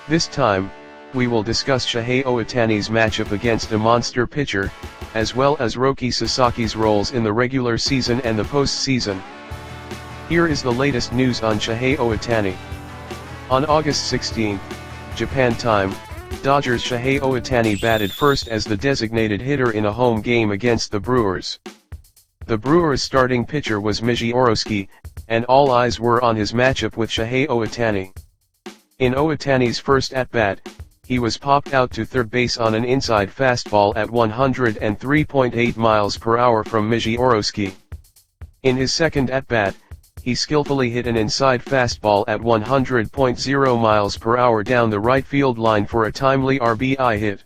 This time, we will discuss Shohei Ohtani's matchup against a monster pitcher, as well as Roki Sasaki's roles in the regular season and the postseason. Here is the latest news on Shohei Ohtani. On August 16, Japan time, Dodgers' Shohei Ohtani batted first as the designated hitter in a home game against the Brewers. The Brewers' starting pitcher was Yoshinobu, and all eyes were on his matchup with Shohei Ohtani. In Ohtani's first at-bat, he was popped out to third base on an inside fastball at 103.8 miles per hour from Yoshinobu. In his second at-bat, he skillfully hit an inside fastball at 100.0 miles per hour down the right field line for a timely RBI hit.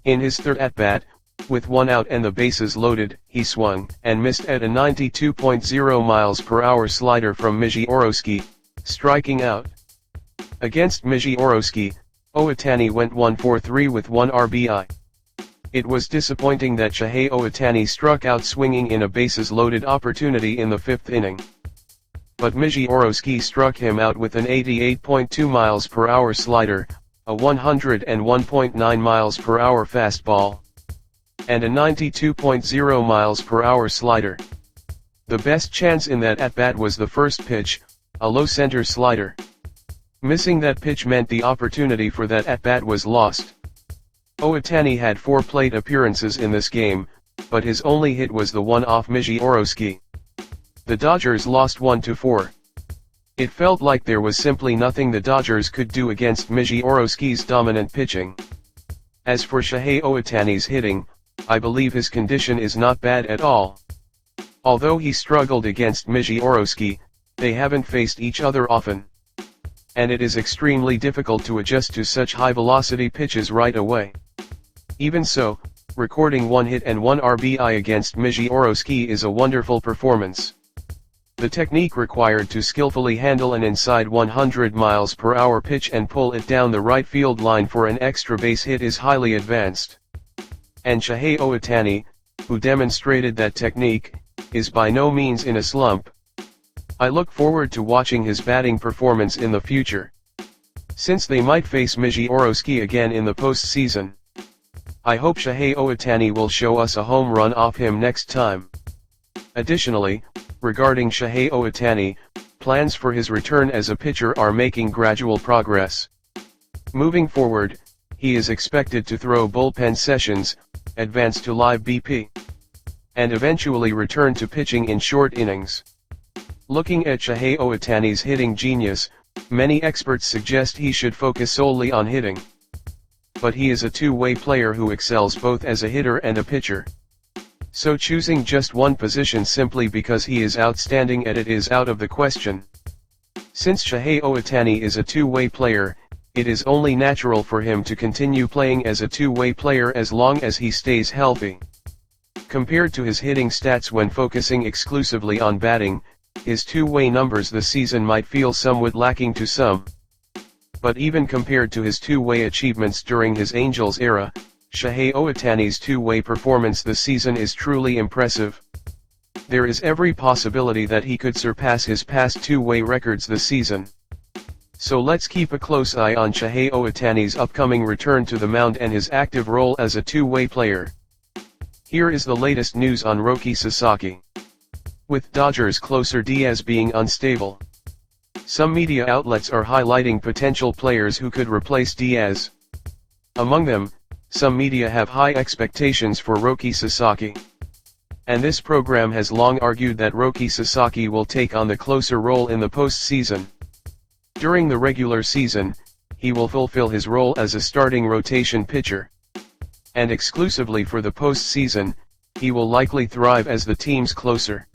In his third at-bat, with one out and the bases loaded, he swung and missed at a 92.0 miles per hour slider from Yoshinobu, striking out. Against Yoshinobu, Ohtani went 1 for 3 with 1 RBI. It was disappointing that Shohei Ohtani struck out swinging in a bases-loaded opportunity in the fifth inning. But Yoshinobu struck him out with an 88.2 miles per hour slider, a 101.9 miles per hour fastball, and a 92.0 miles per hour slider. The best chance in that at-bat was the first pitch, a low center slider. Missing that pitch meant the opportunity for that at-bat was lost. Ohtani had 4 plate appearances in this game, but his only hit was the one off Yoshinobu. The Dodgers lost 1-4. It felt like there was simply nothing the Dodgers could do against Yoshinobu's dominant pitching. As for Shohei Ohtani's hitting, I believe his condition is not bad at all. Although he struggled against Yoshinobu, they haven't faced each other often. And it is extremely difficult to adjust to such high-velocity pitches right away. Even so, recording 1 hit and 1 RBI against Yoshinobu is a wonderful performance. The technique required to skillfully handle an inside 100 miles per hour pitch and pull it down the right field line for an extra base hit is highly advanced. And Shohei Ohtani, who demonstrated that technique, is by no means in a slump. I look forward to watching his batting performance in the future. Since they might face Yoshinobu again in the postseason, I hope Shohei Ohtani will show us a home run off him next time. Additionally, regarding Shohei Ohtani, plans for his return as a pitcher are making gradual progress. Moving forward, he is expected to throw bullpen sessions, advance to live BP, and eventually return to pitching in short innings. Looking at Shohei Ohtani's hitting genius, many experts suggest he should focus solely on hitting. But he is a two-way player who excels both as a hitter and a pitcher. So choosing just one position simply because he is outstanding at it is out of the question. Since Shohei Ohtani is a two-way player, it is only natural for him to continue playing as a two-way player as long as he stays healthy. Compared to his hitting stats when focusing exclusively on batting, his two-way numbers this season might feel somewhat lacking to some. But even compared to his two-way achievements during his Angels era, Shohei Ohtani's two-way performance this season is truly impressive. There is every possibility that he could surpass his past two-way records this season. So let's keep a close eye on Shohei Ohtani's upcoming return to the mound and his active role as a two-way player. Here is the latest news on Roki Sasaki. With Dodgers closer Diaz being unstable, some media outlets are highlighting potential players who could replace Diaz. Among them, some media have high expectations for Roki Sasaki. And this program has long argued that Roki Sasaki will take on the closer role in the postseason. During the regular season, he will fulfill his role as a starting rotation pitcher. And exclusively for the postseason, he will likely thrive as the team's closer.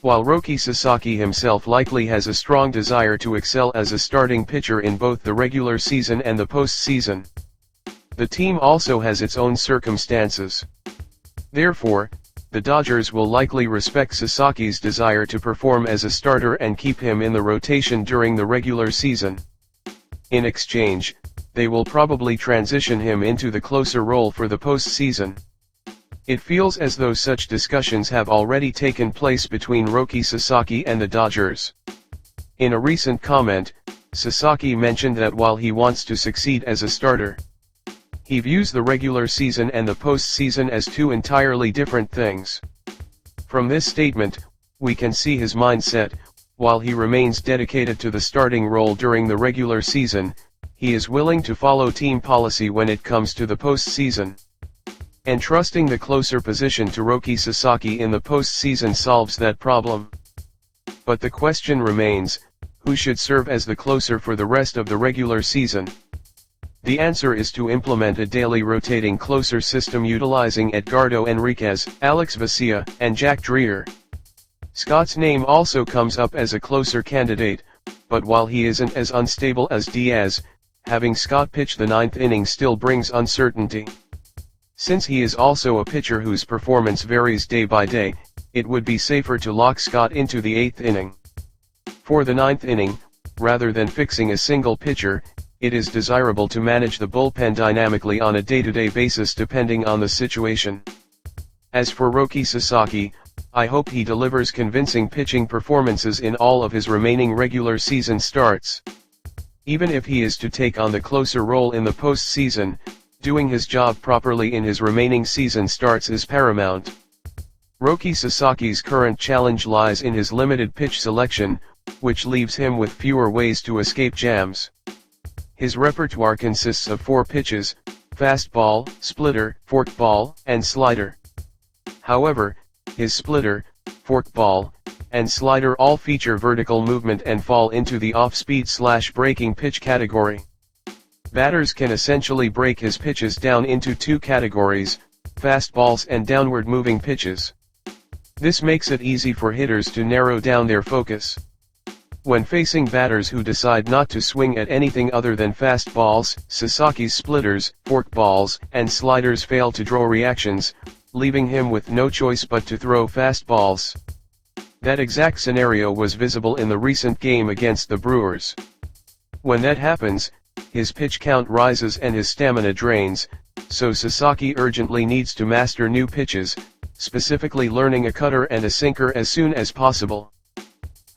While Roki Sasaki himself likely has a strong desire to excel as a starting pitcher in both the regular season and the postseason, the team also has its own circumstances. Therefore, the Dodgers will likely respect Sasaki's desire to perform as a starter and keep him in the rotation during the regular season. In exchange, they will probably transition him into the closer role for the postseason. It feels as though such discussions have already taken place between Roki Sasaki and the Dodgers. In a recent comment, Sasaki mentioned that while he wants to succeed as a starter, he views the regular season and the postseason as two entirely different things. From this statement, we can see his mindset. While he remains dedicated to the starting role during the regular season, he is willing to follow team policy when it comes to the postseason. Entrusting the closer position to Roki Sasaki in the postseason solves that problem. But the question remains, who should serve as the closer for the rest of the regular season? The answer is to implement a daily rotating closer system utilizing Edgardo Enriquez, Alex Vesia, and Jack Dreher. Scott's name also comes up as a closer candidate, but while he isn't as unstable as Diaz, having Scott pitch the ninth inning still brings uncertainty. Since he is also a pitcher whose performance varies day by day, it would be safer to lock Scott into the eighth inning. For the ninth inning, rather than fixing a single pitcher, it is desirable to manage the bullpen dynamically on a day-to-day basis depending on the situation. As for Roki Sasaki, I hope he delivers convincing pitching performances in all of his remaining regular season starts. Even if he is to take on the closer role in the postseason, doing his job properly in his remaining season starts is paramount. Roki Sasaki's current challenge lies in his limited pitch selection, which leaves him with fewer ways to escape jams. His repertoire consists of 4 pitches: fastball, splitter, forkball, and slider. However, his splitter, forkball, and slider all feature vertical movement and fall into the off-speed/breaking pitch category. Batters can essentially break his pitches down into 2 categories, fastballs and downward moving pitches. This makes it easy for hitters to narrow down their focus. When facing batters who decide not to swing at anything other than fastballs, Sasaki's splitters, forkballs, and sliders fail to draw reactions, leaving him with no choice but to throw fastballs. That exact scenario was visible in the recent game against the Brewers. When that happens, his pitch count rises and his stamina drains, so Sasaki urgently needs to master new pitches, specifically learning a cutter and a sinker as soon as possible.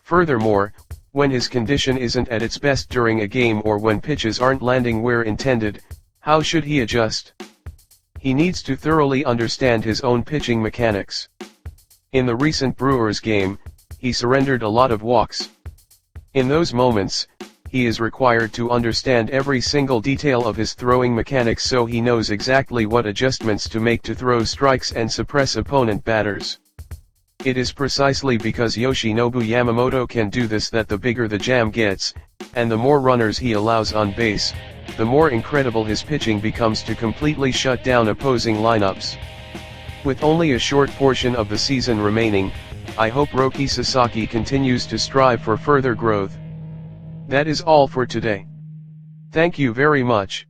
Furthermore, when his condition isn't at its best during a game or when pitches aren't landing where intended, how should he adjust? He needs to thoroughly understand his own pitching mechanics. In the recent Brewers game, he surrendered a lot of walks. In those moments, he is required to understand every single detail of his throwing mechanics so he knows exactly what adjustments to make to throw strikes and suppress opponent batters. It is precisely because Yoshinobu Yamamoto can do this that the bigger the jam gets, and the more runners he allows on base, the more incredible his pitching becomes to completely shut down opposing lineups. With only a short portion of the season remaining, I hope Roki Sasaki continues to strive for further growth. That is all for today. Thank you very much.